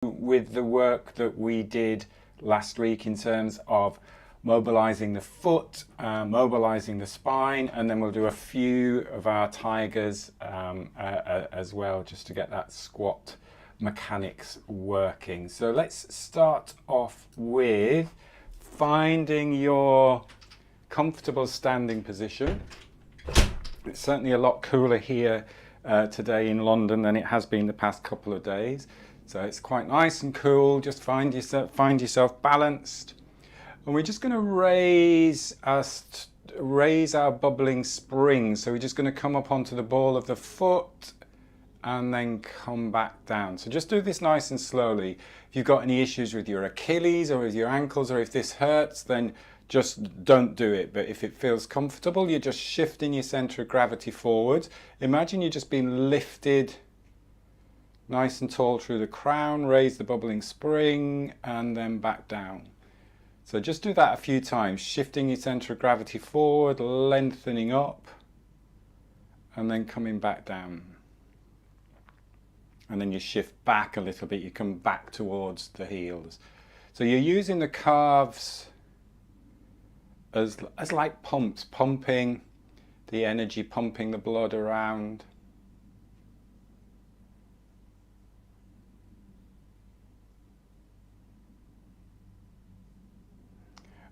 with the work that we did last week in terms of mobilizing the foot, mobilizing the spine, and then we'll do a few of our tigers as well, just to get that squat mechanics working. So let's start off with finding your comfortable standing position. It's certainly a lot cooler here today in London than it has been the past couple of days. So it's quite nice and cool. Just find yourself balanced. And we're just going to raise our bubbling spring. So we're just going to come up onto the ball of the foot and then come back down. So just do this nice and slowly. If you've got any issues with your Achilles or with your ankles, or if this hurts, then just don't do it. But if it feels comfortable, you're just shifting your center of gravity forwards. Imagine you're just being lifted nice and tall through the crown, raise the bubbling spring, and then back down. So just do that a few times, shifting your center of gravity forward, lengthening up, and then coming back down. And then you shift back a little bit, you come back towards the heels. So you're using the calves as like pumps, pumping the energy, pumping the blood around.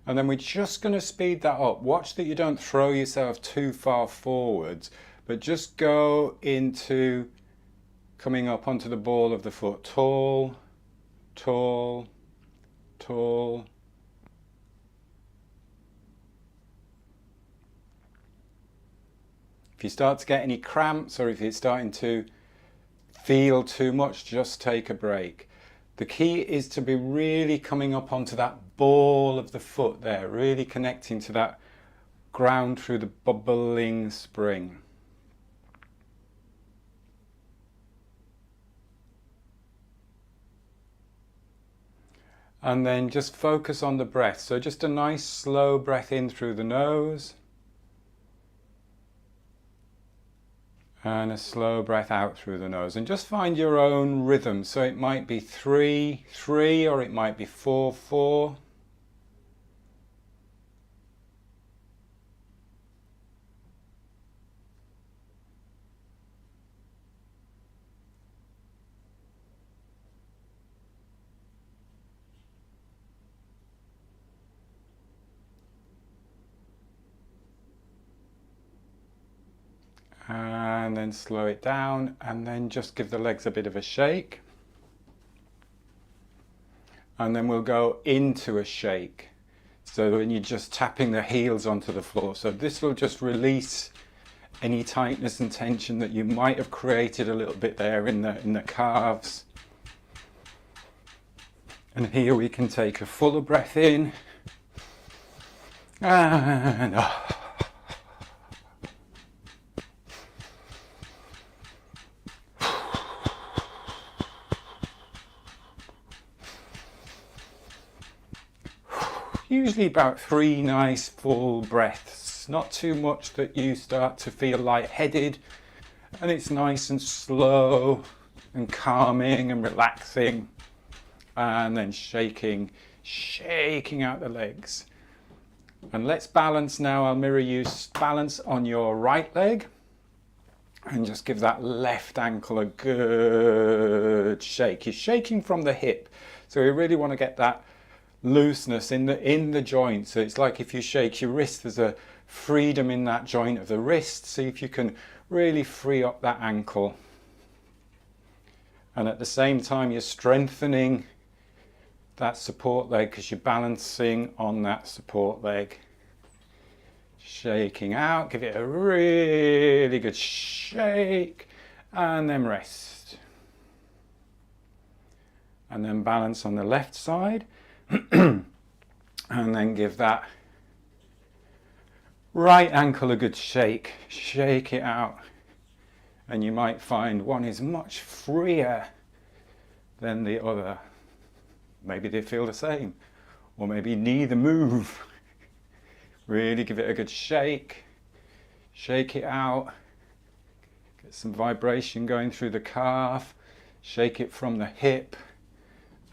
And then we're just going to speed that up. Watch that you don't throw yourself too far forwards, but just go into coming up onto the ball of the foot. Tall, tall, tall. If you start to get any cramps, or if you're starting to feel too much, just take a break. The key is to be really coming up onto that ball of the foot there, really connecting to that ground through the bubbling spring. And then just focus on the breath. So just a nice slow breath in through the nose. And a slow breath out through the nose, and just find your own rhythm. So it might be 3, 3, or it might be 4, 4. And then slow it down, and then just give the legs a bit of a shake. And then we'll go into a shake. So when you're just tapping the heels onto the floor. So this will just release any tightness and tension that you might have created a little bit there in the calves. And here we can take a fuller breath in. And usually about 3 nice full breaths, not too much that you start to feel lightheaded, and it's nice and slow and calming and relaxing, and then shaking out the legs. And let's balance now. I'll mirror you. Balance on your right leg and just give that left ankle a good shake. You're shaking from the hip, so we really want to get that looseness in the joint. So it's like if you shake your wrist, there's a freedom in that joint of the wrist. See if you can really free up that ankle, and at the same time you're strengthening that support leg because you're balancing on that support leg. Shaking out, give it a really good shake, and then rest, and then balance on the left side. And then give that right ankle a good shake. Shake it out. And you might find one is much freer than the other. Maybe they feel the same. Or maybe neither move. Really give it a good shake. Shake it out. Get some vibration going through the calf. Shake it from the hip.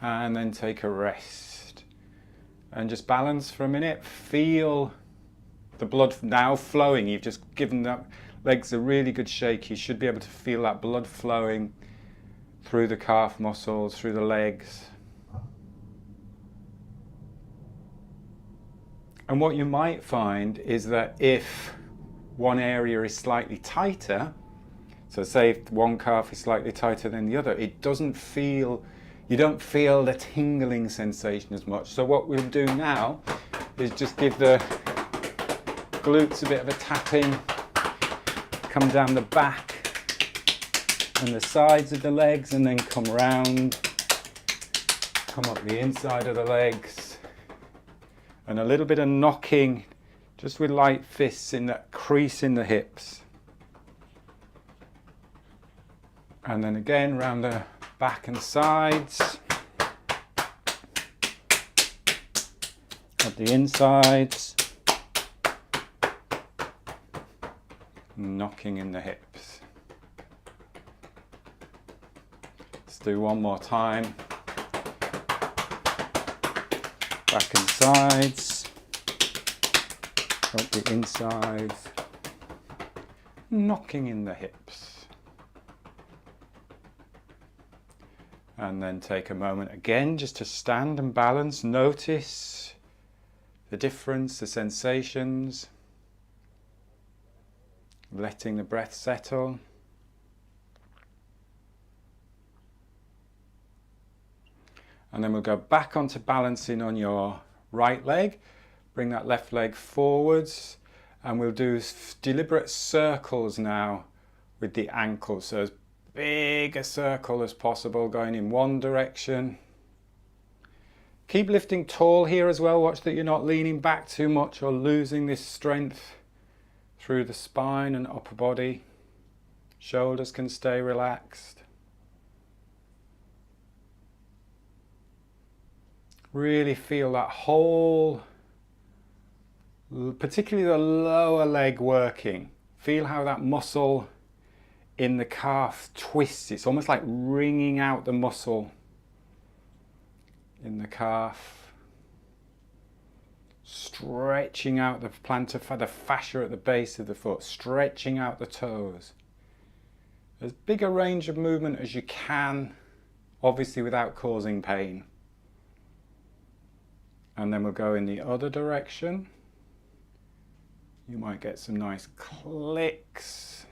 and then take a rest. And just balance for a minute. Feel the blood now flowing. You've just given that legs a really good shake. You should be able to feel that blood flowing through the calf muscles, through the legs. And what you might find is that if one area is slightly tighter, so say if one calf is slightly tighter than the other, it doesn't feel, you don't feel the tingling sensation as much. So what we'll do now is just give the glutes a bit of a tapping, come down the back and the sides of the legs, and then come round, come up the inside of the legs, and a little bit of knocking just with light fists in that crease in the hips. And then again round the back and sides, up the insides, knocking in the hips. Let's do one more time. Back and sides, up the insides, knocking in the hips. And then take a moment again just to stand and balance. Notice the difference, the sensations. Letting the breath settle. And then we'll go back onto balancing on your right leg. Bring that left leg forwards. And we'll do deliberate circles now with the ankles. So as big a circle as possible going in one direction. Keep lifting tall here as well. Watch that you're not leaning back too much or losing this strength through the spine and upper body. Shoulders can stay relaxed. Really feel that whole, particularly the lower leg working. Feel how that muscle in the calf twists. It's almost like wringing out the muscle in the calf. Stretching out the plantar, the fascia at the base of the foot, stretching out the toes. As big a range of movement as you can, obviously without causing pain. And then we'll go in the other direction. You might get some nice clicks.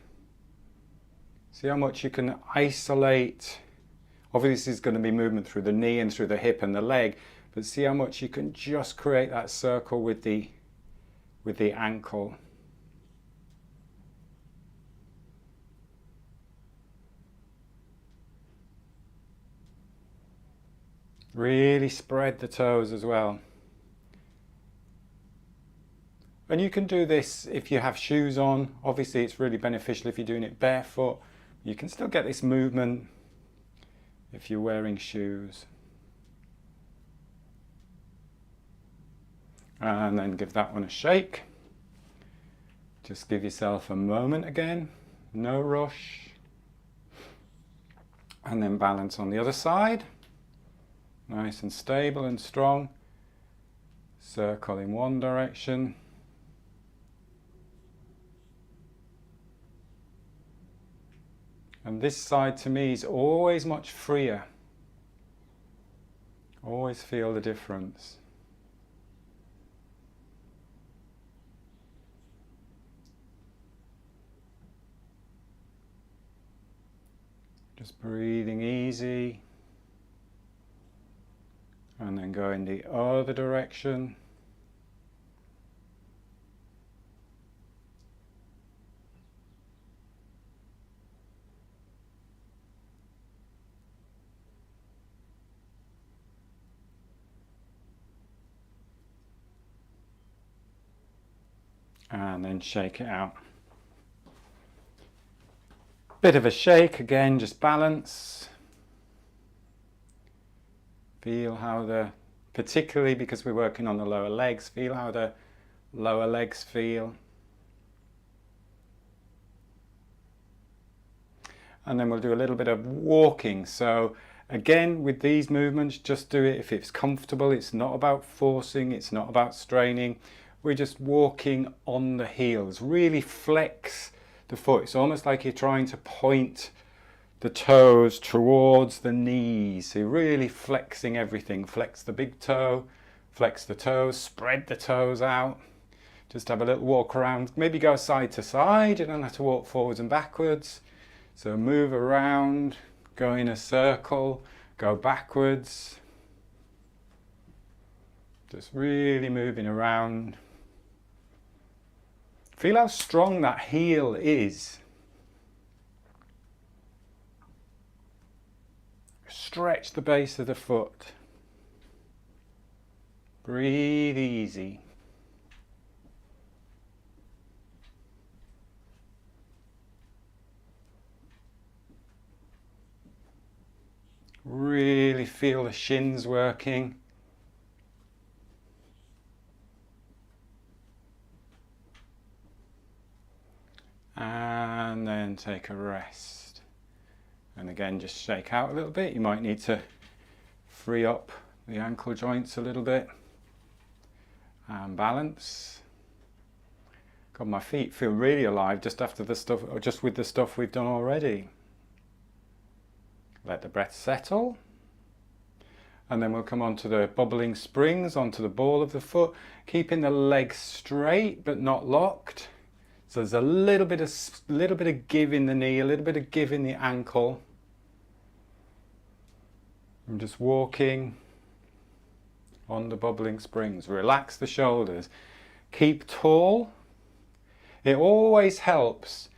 See how much you can isolate. Obviously this is going to be movement through the knee and through the hip and the leg, but see how much you can just create that circle with the ankle. Really spread the toes as well. And you can do this if you have shoes on. Obviously it's really beneficial if you're doing it barefoot. You can still get this movement if you're wearing shoes. And then give that one a shake. Just give yourself a moment again, no rush. And then balance on the other side. Nice and stable and strong. Circle in one direction. And this side to me is always much freer. Always feel the difference. Just breathing easy. And then go in the other direction. And then shake it out. Bit of a shake again, just balance. Feel how particularly because we're working on the lower legs, feel how the lower legs feel. And then we'll do a little bit of walking. So Again, with these movements, just do it if it's comfortable. It's not about forcing, it's not about straining. We're just walking on the heels. Really flex the foot. It's almost like you're trying to point the toes towards the knees. So you're really flexing everything. Flex the big toe, flex the toes, spread the toes out. Just have a little walk around. Maybe go side to side. You don't have to walk forwards and backwards. So move around, go in a circle, go backwards. Just really moving around. Feel how strong that heel is. Stretch the base of the foot. Breathe easy. Really feel the shins working. And then take a rest. And again, just shake out a little bit. You might need to free up the ankle joints a little bit. And balance. God, my feet feel really alive just after the stuff, or just with the stuff we've done already. Let the breath settle. And then we'll come on to the bubbling springs, onto the ball of the foot, keeping the legs straight but not locked. So there's a little bit of give in the knee, a little bit of give in the ankle. I'm just walking on the bubbling springs. Relax the shoulders. Keep tall. It always helps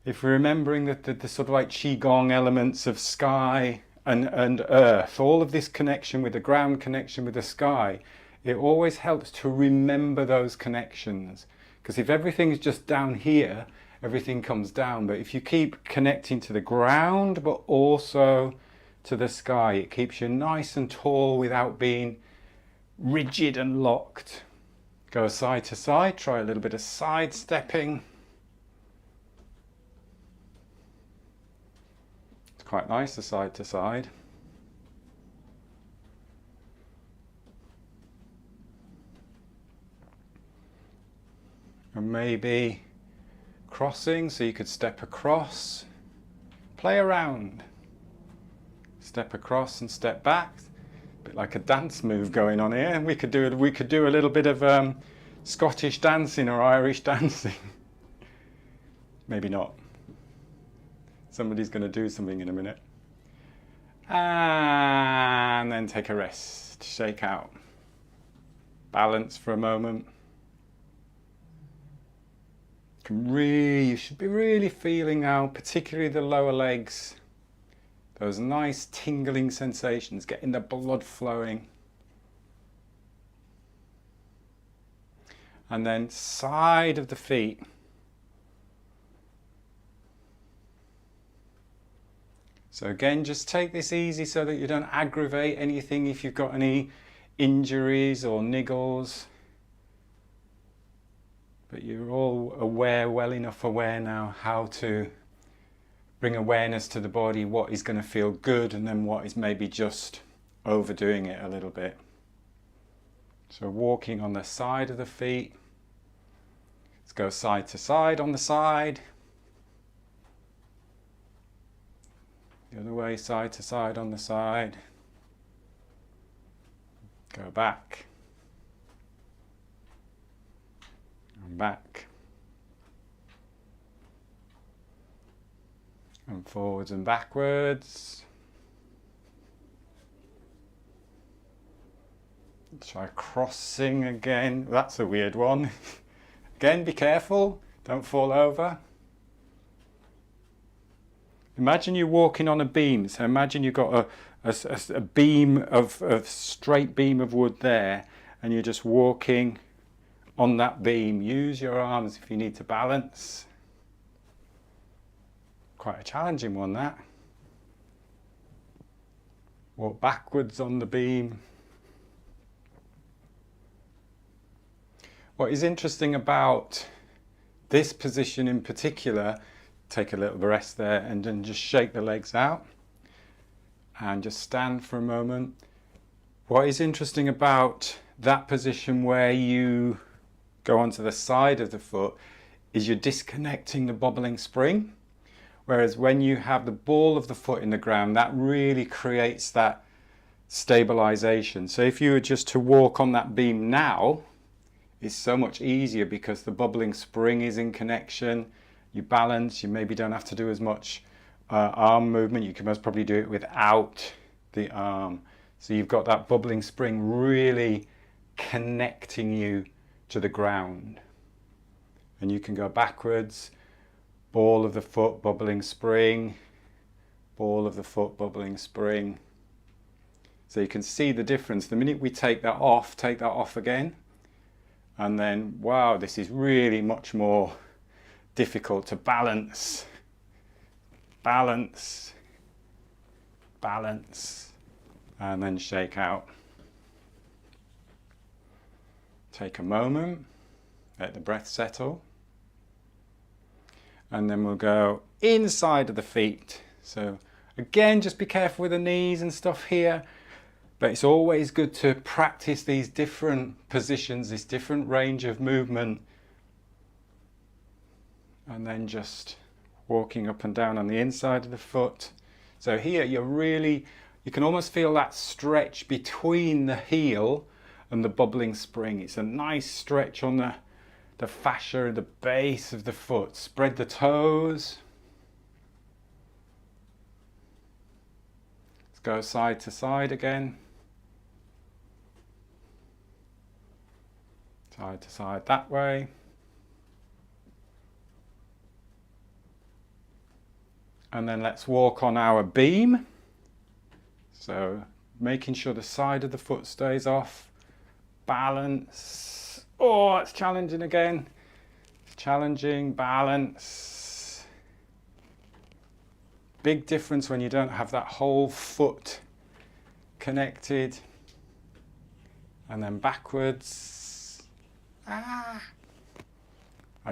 if we're remembering that the sort of like Qigong elements of sky and earth, all of this connection with the ground, connection with the sky, it always helps to remember those connections. Because if everything's just down here, everything comes down. But if you keep connecting to the ground, but also to the sky, it keeps you nice and tall without being rigid and locked. Go side to side, try a little bit of side stepping. It's quite nice, the side to side. And maybe crossing, so you could step across, play around. Step across and step back. A bit like a dance move going on here. We could do a little bit of Scottish dancing or Irish dancing. Maybe not. Somebody's going to do something in a minute. And then take a rest. Shake out. Balance for a moment. You should be really feeling now, particularly the lower legs, those nice tingling sensations, getting the blood flowing. And then side of the feet. So again, just take this easy so that you don't aggravate anything if you've got any injuries or niggles. But you're all aware, well enough aware now, how to bring awareness to the body, what is going to feel good and then what is maybe just overdoing it a little bit. So walking on the side of the feet. Let's go side to side on the side. The other way, side to side on the side. Go back. And back. And forwards and backwards. Try crossing again. That's a weird one. Again, be careful. Don't fall over. Imagine you're walking on a beam. So imagine you've got a beam a straight beam of wood there, and you're just walking on that beam. Use your arms if you need to balance. Quite a challenging one, that. Walk backwards on the beam. What is interesting about this position in particular, take a little rest there and then just shake the legs out. and just stand for a moment. What is interesting about that position where you go onto the side of the foot is you're disconnecting the bobbling spring. Whereas when you have the ball of the foot in the ground, that really creates that stabilization. So if you were just to walk on that beam now, it's so much easier because the bobbling spring is in connection. You balance, you maybe don't have to do as much arm movement. You can most probably do it without the arm. So you've got that bubbling spring really connecting you to the ground. And you can go backwards, ball of the foot, bubbling spring, ball of the foot, bubbling spring. So you can see the difference. The minute we take that off again, and then, wow, this is really much more difficult to balance. Balance, balance, and then shake out. Take a moment, let the breath settle. And then we'll go inside of the feet. So again, just be careful with the knees and stuff here. But it's always good to practice these different positions, this different range of movement. And then just walking up and down on the inside of the foot. So here you can almost feel that stretch between the heel and the bubbling spring. It's a nice stretch on the fascia at the base of the foot. Spread the toes. Let's go side to side again. Side to side that way. And then let's walk on our beam. So making sure the side of the foot stays off. Balance. Oh, it's challenging again. It's challenging. Balance. Big difference when you don't have that whole foot connected. And then backwards. I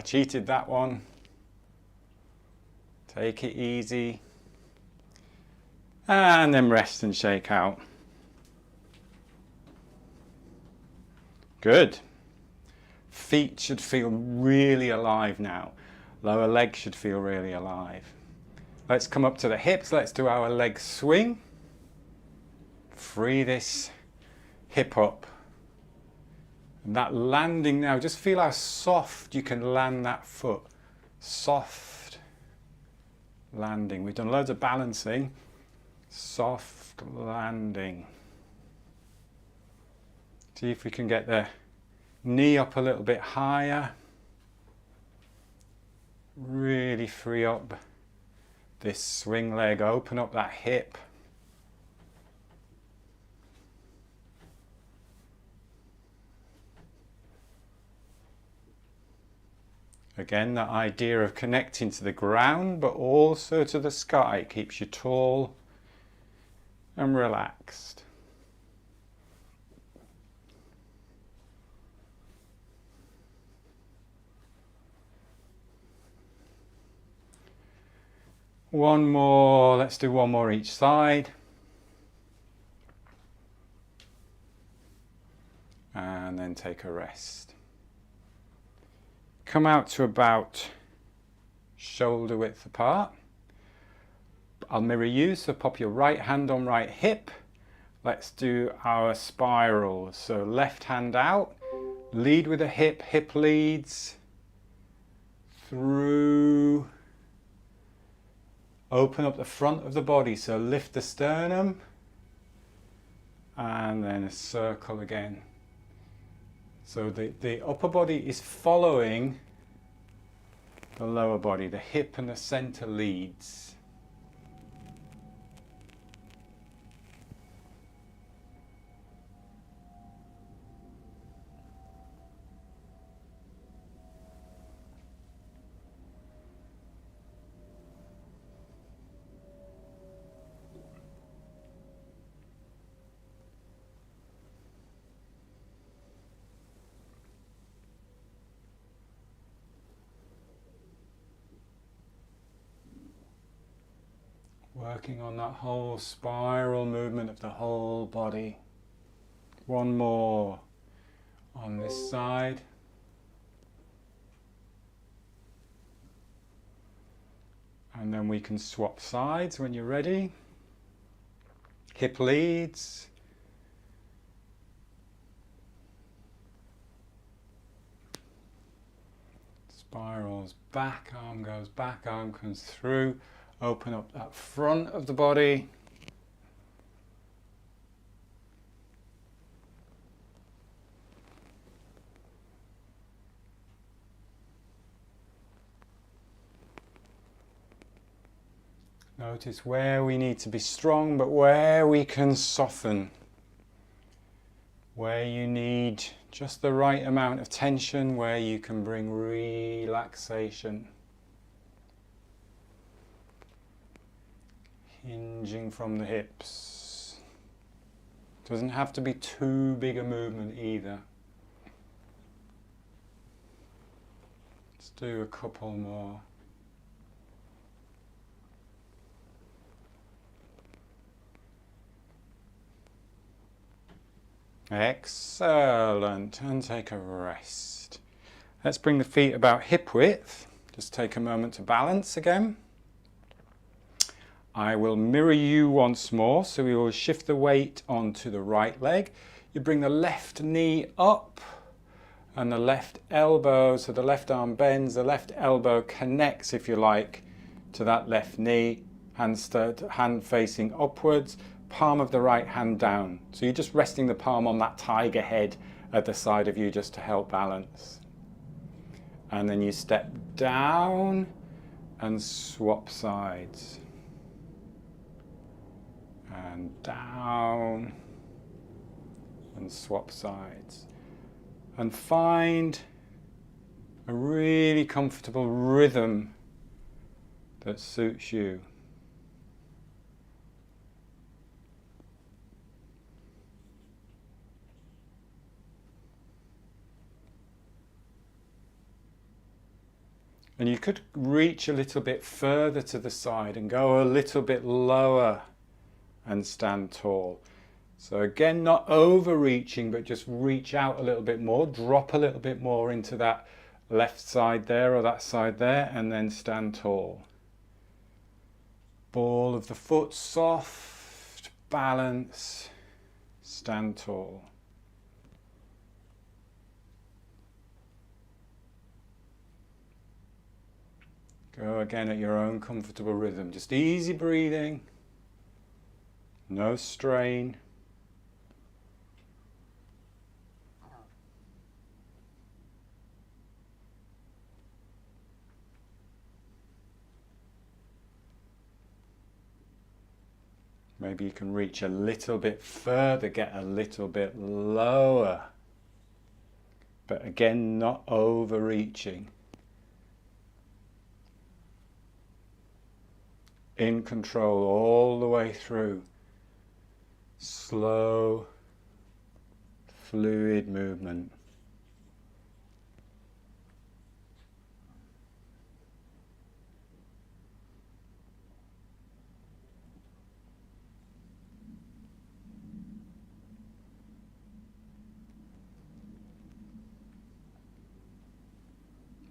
cheated that one. Take it easy. And then rest and shake out. Good. Feet should feel really alive now. Lower legs should feel really alive. Let's come up to the hips. Let's do our leg swing. Free this hip up. And that landing now, just feel how soft you can land that foot. Soft landing. We've done loads of balancing. Soft landing. See if we can get the knee up a little bit higher. Really free up this swing leg. Open up that hip. Again, that idea of connecting to the ground, but also to the sky. It keeps you tall and relaxed. One more, let's do one more each side. And then take a rest. Come out to about shoulder width apart. I'll mirror you, so pop your right hand on right hip. Let's do our spirals. So left hand out, lead with a hip, hip leads through. Open up the front of the body, so lift the sternum and then a circle again. So the upper body is following the lower body, the hip and the center leads. Working on that whole spiral movement of the whole body. One more on this side. And then we can swap sides when you're ready. Hip leads. Spirals back, arm goes back, arm comes through. Open up that front of the body. Notice where we need to be strong, but where we can soften. Where you need just the right amount of tension, where you can bring relaxation. Hinging from the hips. Doesn't have to be too big a movement either. Let's do a couple more. Excellent, and take a rest. Let's bring the feet about hip width. Just take a moment to balance again. I will mirror you once more, so we will shift the weight onto the right leg. You bring the left knee up and the left elbow, so the left arm bends, the left elbow connects, if you like, to that left knee, hand facing upwards. Palm of the right hand down. So you're just resting the palm on that tiger head at the side of you just to help balance. And then you step down and swap sides. And down and swap sides. And find a really comfortable rhythm that suits you. And you could reach a little bit further to the side and go a little bit lower and stand tall. So again, not overreaching, but just reach out a little bit more, drop a little bit more into that left side there or that side there, and then stand tall. Ball of the foot soft, balance, stand tall. Go again at your own comfortable rhythm. Just easy breathing, no strain. Maybe you can reach a little bit further, get a little bit lower. But again, not overreaching. In control all the way through. Slow, fluid movement.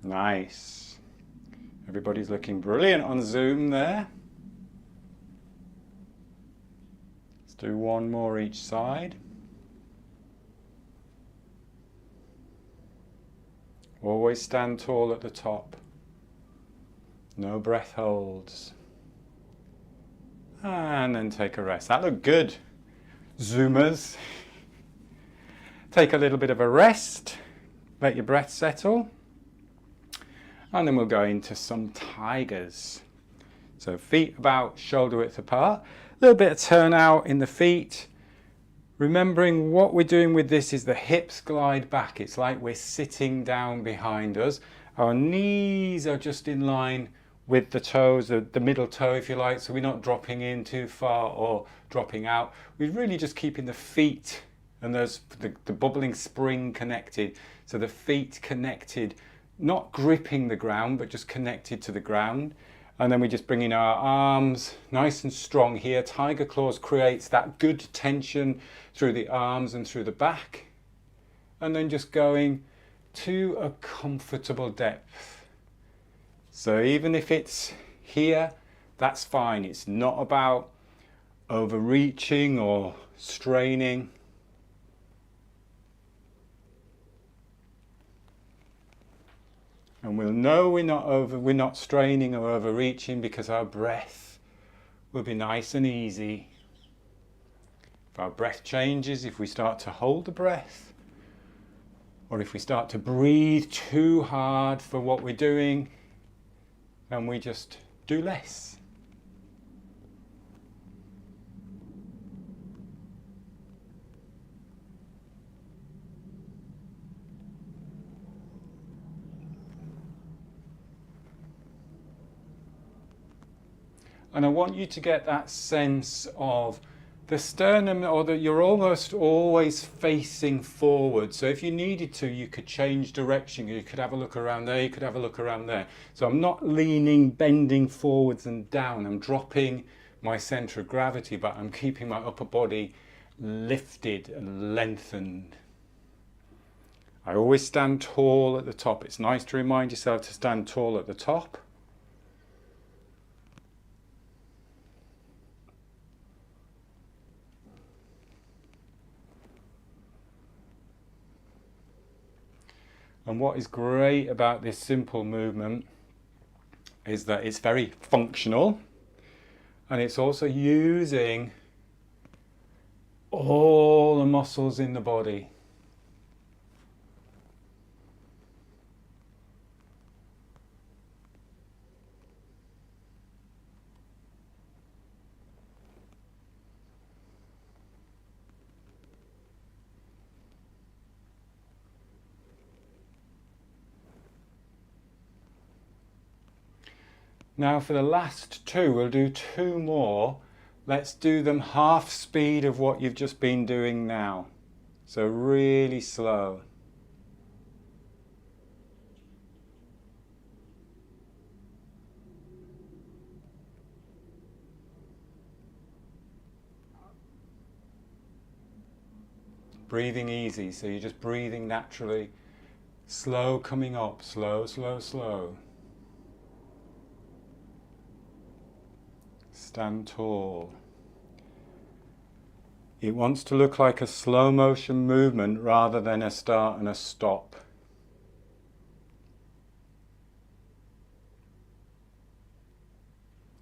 Nice. Everybody's looking brilliant on Zoom there. Do one more each side. Always stand tall at the top. No breath holds. And then take a rest. That looked good, Zoomers. Take a little bit of a rest. Let your breath settle. And then we'll go into some tigers. So feet about shoulder width apart. A little bit of turn out in the feet. Remembering what we're doing with this is the hips glide back. It's like we're sitting down behind us. Our knees are just in line with the toes, the middle toe if you like, so we're not dropping in too far or dropping out. We're really just keeping the feet and the bubbling spring connected. So the feet connected, not gripping the ground, but just connected to the ground. And then we just bring in our arms nice and strong here. Tiger claws creates that good tension through the arms and through the back. And then just going to a comfortable depth. So even if it's here, that's fine. It's not about overreaching or straining. And we'll know we're not straining or overreaching because our breath will be nice and easy. If our breath changes, if we start to hold the breath, or if we start to breathe too hard for what we're doing, then we just do less. And I want you to get that sense of the sternum, or that you're almost always facing forward. So if you needed to, you could change direction. You could have a look around there, you could have a look around there. So I'm not leaning, bending forwards and down. I'm dropping my centre of gravity, but I'm keeping my upper body lifted and lengthened. I always stand tall at the top. It's nice to remind yourself to stand tall at the top. And what is great about this simple movement is that it's very functional, and it's also using all the muscles in the body. Now for the last two, we'll do two more. Let's do them half speed of what you've just been doing now. So really slow. Breathing easy, so you're just breathing naturally. Slow coming up, slow, slow, slow. Stand tall. It wants to look like a slow motion movement rather than a start and a stop.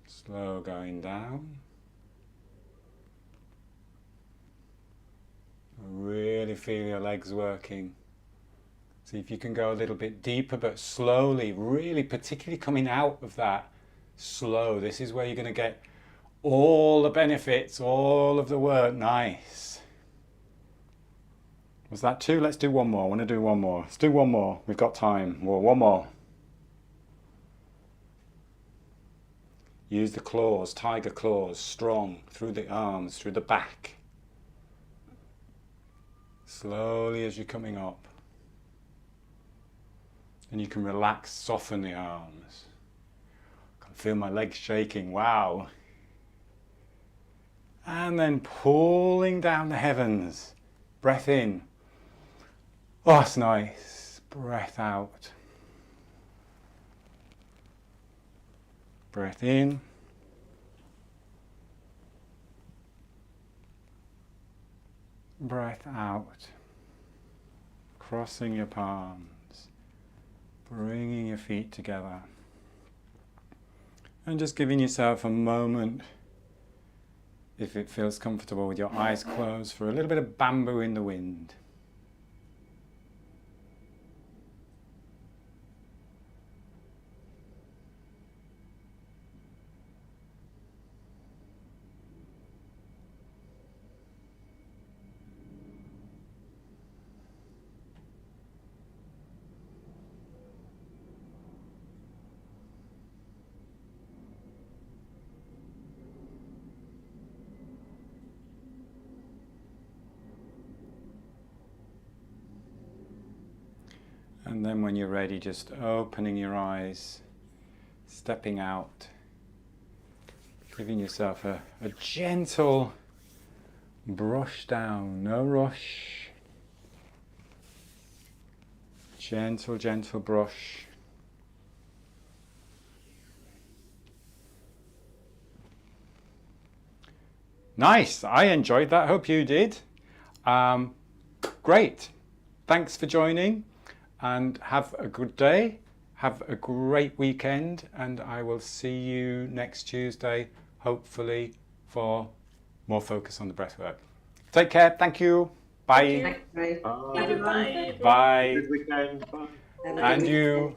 Slow going down. Really feel your legs working. See if you can go a little bit deeper, but slowly, really particularly coming out of that slow. This is where you're going to get all the benefits, all of the work. Nice. Was that two? Let's do one more. I want to do one more. Let's do one more. We've got time. Well, one more. Use the claws, tiger claws, strong through the arms, through the back. Slowly as you're coming up. And you can relax, soften the arms. I can feel my legs shaking. Wow. And then pulling down the heavens. Breath in. Oh, that's nice. Breath out. Breath in. Breath out. Crossing your palms. Bringing your feet together. And just giving yourself a moment, if it feels comfortable, with your eyes closed, for a little bit of bamboo in the wind. And then when you're ready, just opening your eyes, stepping out Giving yourself a gentle brush down, no rush. Gentle, gentle brush. Nice, I enjoyed that, hope you did. Great, thanks for joining and have a good day. Have a great weekend and I will see you next Tuesday, hopefully for more focus on the breathwork. Take care, thank you, bye. Bye. Bye. Everyone. Bye. Good weekend. Bye. Have a good And weekend. you.